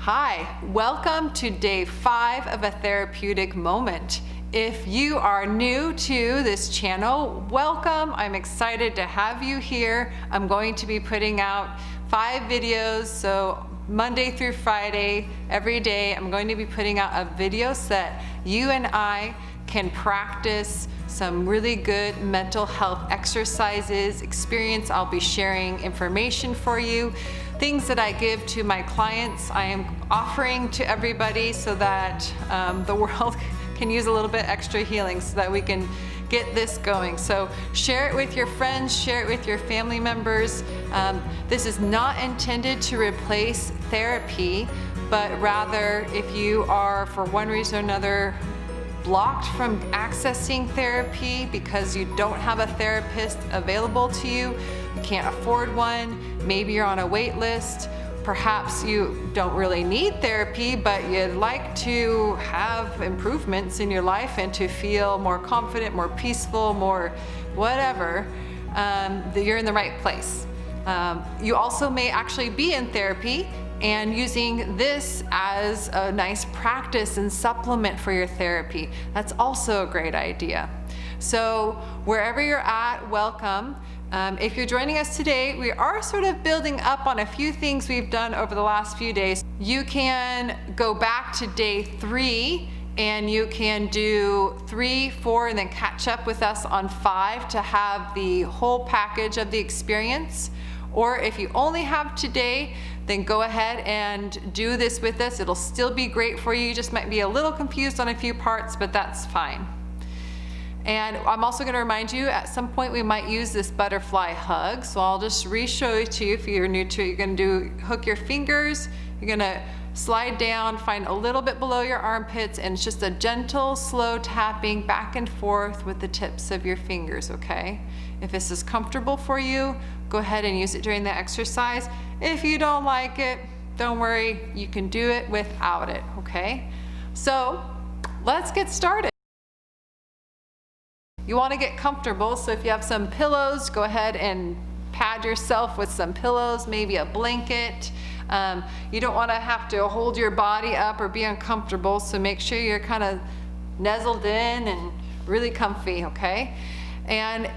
Hi, welcome to day 5 of a therapeutic moment. If you are new to this channel, welcome. I'm excited to have you here. I'm going to be putting out 5 videos, so Monday through Friday, every day, I'm going to be putting out a video set. You and I can practice some really good mental health exercises, experience. I'll be sharing information for you. Things that I give to my clients, I am offering to everybody so that the world can use a little bit extra healing so that we can get this going. So share it with your friends, share it with your family members. This is not intended to replace therapy, but rather if you are, for one reason or another, blocked from accessing therapy because you don't have a therapist available to you, you can't afford one, maybe you're on a wait list, perhaps you don't really need therapy, but you'd like to have improvements in your life and to feel more confident, more peaceful, more whatever, that you're in the right place. You also may actually be in therapy and using this as a nice practice and supplement for your therapy. That's also a great idea. So wherever you're at, welcome. If you're joining us today, we are sort of building up on a few things we've done over the last few days. You can go back to day 3 and you can do 3, 4, and then catch up with us on 5 to have the whole package of the experience. Or if you only have today, then go ahead and do this with us. It'll still be great for you. You just might be a little confused on a few parts, but that's fine. And I'm also going to remind you, at some point we might use this butterfly hug. So I'll just re-show it to you. If you're new to it, you're going to hook your fingers. You're going to slide down, find a little bit below your armpits, and it's just a gentle, slow tapping back and forth with the tips of your fingers, okay? If this is comfortable for you, go ahead and use it during the exercise. If you don't like it, don't worry, you can do it without it, okay? So let's get started. You want to get comfortable, so if you have some pillows, go ahead and pad yourself with some pillows, maybe a blanket. You don't want to have to hold your body up or be uncomfortable, so make sure you're kind of nuzzled in and really comfy, okay? And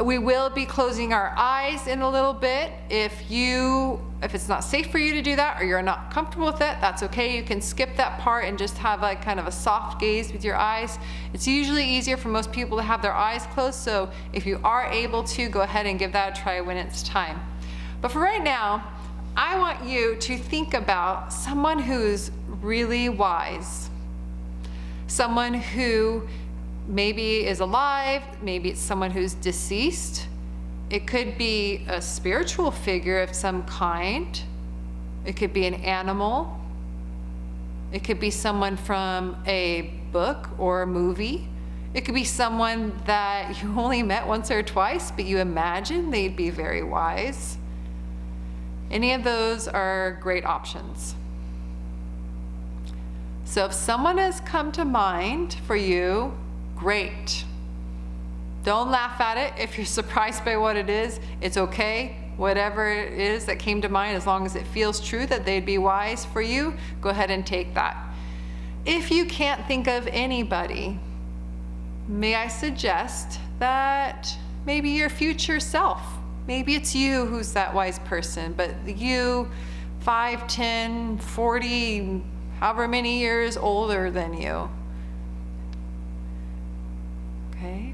we will be closing our eyes in a little bit. If it's not safe for you to do that or you're not comfortable with it, that's okay. You can skip that part and just have like kind of a soft gaze with your eyes. It's usually easier for most people to have their eyes closed, so if you are able to, go ahead and give that a try when it's time. But for right now, I want you to think about someone who's really wise, someone who maybe is alive, maybe it's someone who's deceased. It could be a spiritual figure of some kind. It could be an animal. It could be someone from a book or a movie. It could be someone that you only met once or twice, but you imagine they'd be very wise. Any of those are great options. So if someone has come to mind for you, great. Don't laugh at it. If you're surprised by what it is, it's okay. Whatever it is that came to mind, as long as it feels true that they'd be wise for you, go ahead and take that. If you can't think of anybody, may I suggest that maybe your future self, maybe it's you who's that wise person, but you 5, 10, 40, however many years older than you. Okay.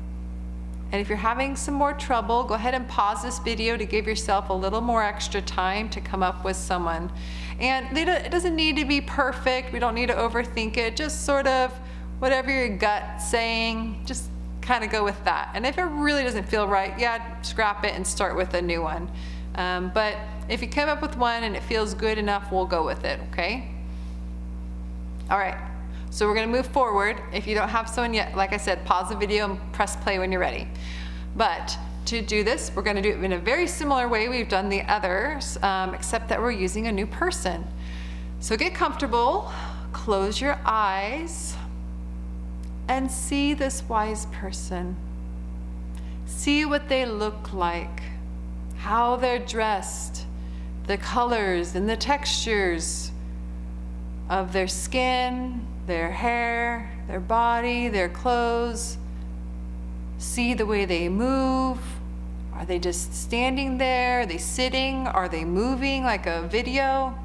And if you're having some more trouble, go ahead and pause this video to give yourself a little more extra time to come up with someone. And it doesn't need to be perfect. We don't need to overthink it. Just sort of whatever your gut's saying, just kind of go with that. And if it really doesn't feel right, yeah, scrap it and start with a new one. But if you come up with one and it feels good enough, we'll go with it, okay? All right. So we're going to move forward. If you don't have someone yet, like I said, pause the video and press play when you're ready. But to do this, we're going to do it in a very similar way we've done the others, except that we're using a new person. So get comfortable, close your eyes, and see this wise person. See what they look like, how they're dressed, the colors and the textures, of their skin, their hair, their body, their clothes. See the way they move. Are they just standing there? Are they sitting? Are they moving like a video?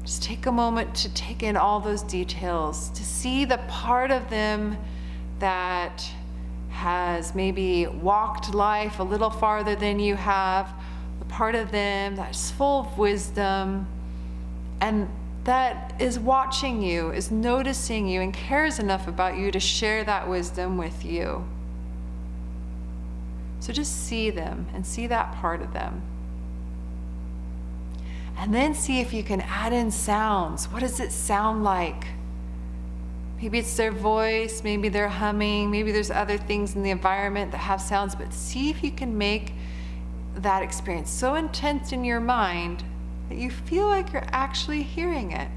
Just take a moment to take in all those details, to see the part of them that has maybe walked life a little farther than you have, the part of them that's full of wisdom and that is watching you, is noticing you, and cares enough about you to share that wisdom with you. So just see them and see that part of them. And then see if you can add in sounds. What does it sound like? Maybe it's their voice, maybe they're humming, maybe there's other things in the environment that have sounds, but see if you can make that experience so intense in your mind that you feel like you're actually hearing it.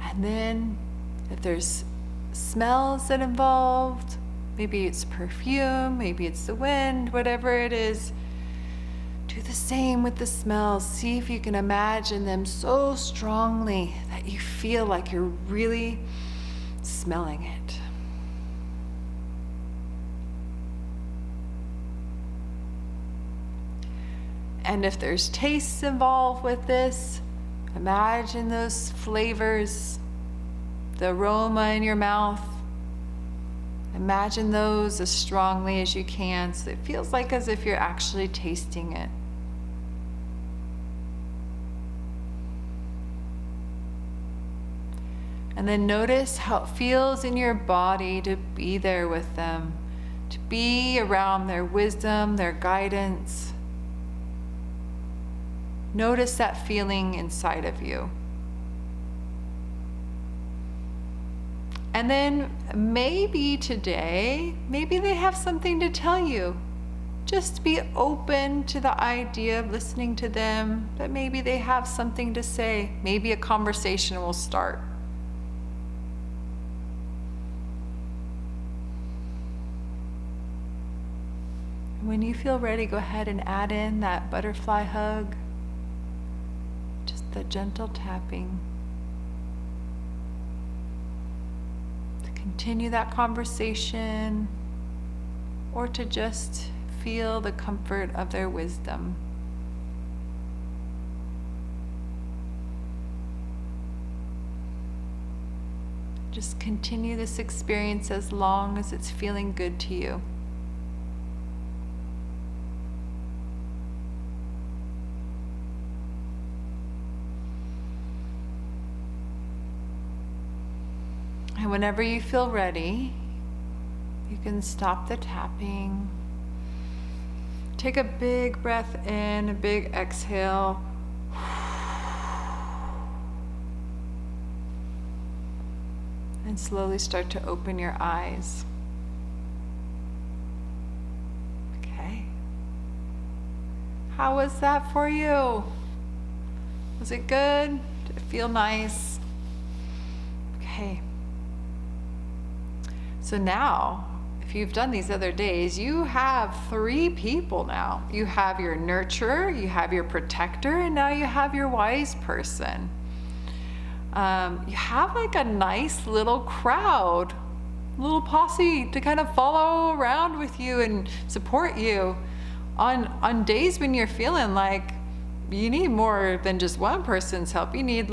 And then if there's smells that involved, maybe it's perfume, maybe it's the wind, whatever it is, do the same with the smells. See if you can imagine them so strongly that you feel like you're really smelling it. And if there's tastes involved with this, imagine those flavors, the aroma in your mouth. Imagine those as strongly as you can so it feels like as if you're actually tasting it. And then notice how it feels in your body to be there with them, to be around their wisdom, their guidance. Notice that feeling inside of you. And then maybe today, maybe they have something to tell you. Just be open to the idea of listening to them, that maybe they have something to say. Maybe a conversation will start. When you feel ready, go ahead and add in that butterfly hug. Just the gentle tapping. To continue that conversation or to just feel the comfort of their wisdom. Just continue this experience as long as it's feeling good to you. And whenever you feel ready, you can stop the tapping. Take a big breath in, a big exhale. And slowly start to open your eyes. Okay. How was that for you? Was it good? Did it feel nice? Okay. So now, if you've done these other days, you have 3 people now. You have your nurturer, you have your protector, and now you have your wise person. You have like a nice little crowd, little posse to kind of follow around with you and support you on days when you're feeling like you need more than just one person's help. You need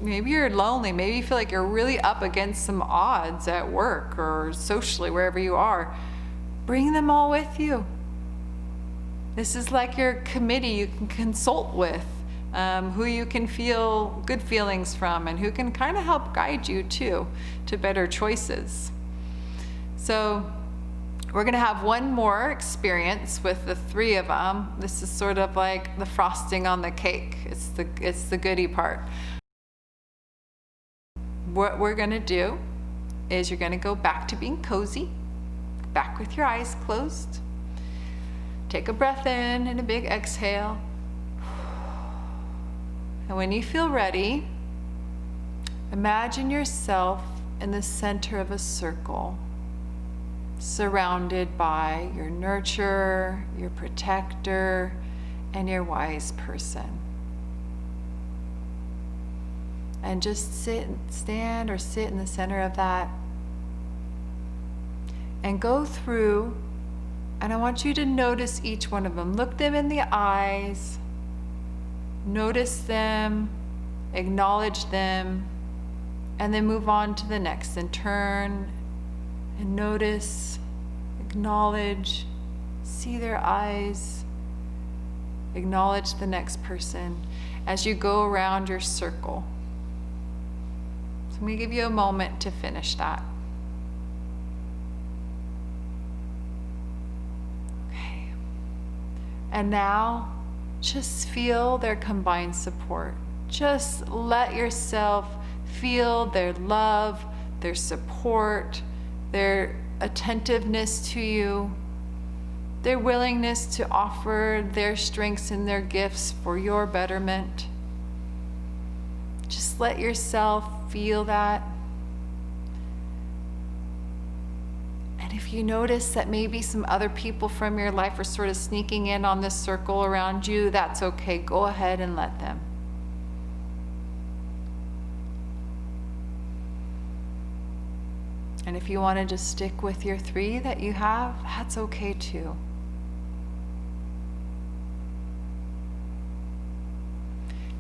maybe you're lonely, maybe you feel like you're really up against some odds at work or socially, wherever you are. Bring them all with you. This is like your committee you can consult with, who you can feel good feelings from and who can kind of help guide you too to better choices. So we're gonna have one more experience with the 3 of them. This is sort of like the frosting on the cake. It's the goodie part. What we're gonna do is you're gonna go back to being cozy, back with your eyes closed. Take a breath in and a big exhale. And when you feel ready, imagine yourself in the center of a circle. surrounded by your nurturer, your protector, and your wise person. And just stand or sit in the center of that. And go through, and I want you to notice each one of them. Look them in the eyes, notice them, acknowledge them, and then move on to the next. And turn and notice, acknowledge, see their eyes, acknowledge the next person as you go around your circle. So I'm going to give you a moment to finish that. Okay. And now just feel their combined support. Just let yourself feel their love, their support, their attentiveness to you, their willingness to offer their strengths and their gifts for your betterment. Just let yourself feel that. And if you notice that maybe some other people from your life are sort of sneaking in on this circle around you, that's okay. Go ahead and let them. And if you want to just stick with your 3 that you have, that's okay too.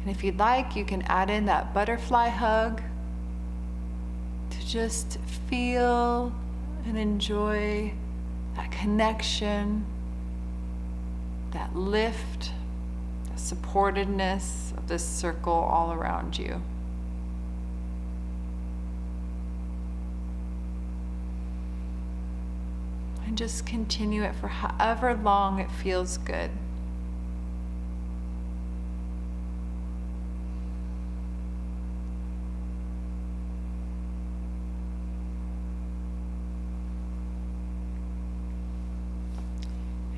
And if you'd like, you can add in that butterfly hug to just feel and enjoy that connection, that lift, the supportedness of this circle all around you. And just continue it for however long it feels good.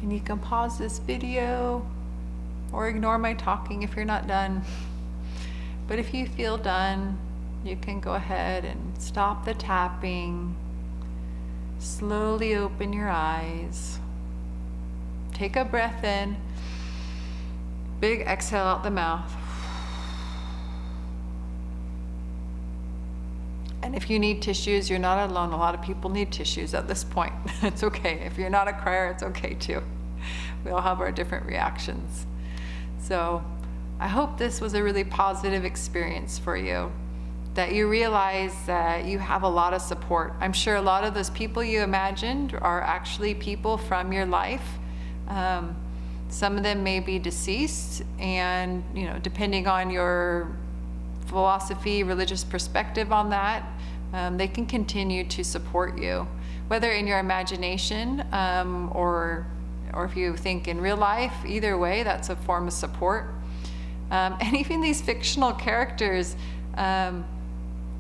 And you can pause this video or ignore my talking if you're not done. But if you feel done, you can go ahead and stop the tapping. Slowly open your eyes. Take a breath in. Big exhale out the mouth. And if you need tissues, you're not alone. A lot of people need tissues at this point. It's okay. If you're not a crier, it's okay too. We all have our different reactions. So I hope this was a really positive experience for you, that you realize that you have a lot of support. I'm sure a lot of those people you imagined are actually people from your life. Some of them may be deceased, and depending on your philosophy, religious perspective on that, they can continue to support you, whether in your imagination or if you think in real life. Either way, that's a form of support. And even these fictional characters,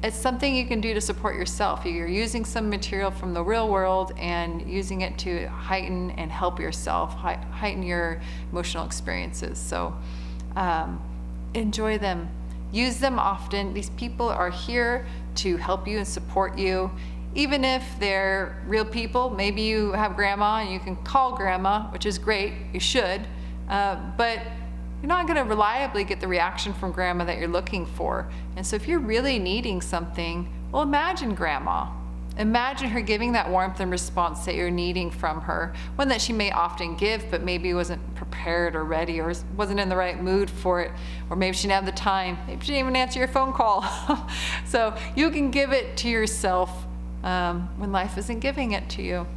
it's something you can do to support yourself. You're using some material from the real world and using it to heighten and help yourself, heighten your emotional experiences. So enjoy them. Use them often. These people are here to help you and support you. Even if they're real people, maybe you have grandma and you can call grandma, which is great, you should, but you're not going to reliably get the reaction from grandma that you're looking for. And so if you're really needing something, well, imagine grandma. Imagine her giving that warmth and response that you're needing from her, one that she may often give, but maybe wasn't prepared or ready, or wasn't in the right mood for it, or maybe she didn't have the time. Maybe she didn't even answer your phone call. So you can give it to yourself when life isn't giving it to you.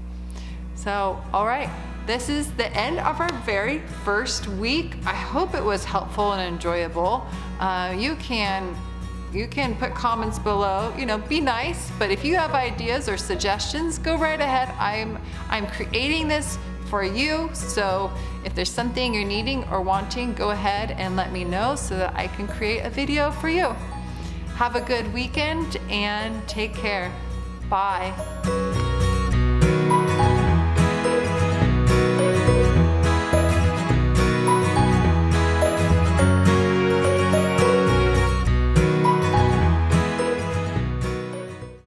So, all right. This is the end of our very first week. I hope it was helpful and enjoyable. You can put comments below, be nice, but if you have ideas or suggestions, go right ahead. I'm creating this for you, so if there's something you're needing or wanting, go ahead and let me know so that I can create a video for you. Have a good weekend and take care. Bye.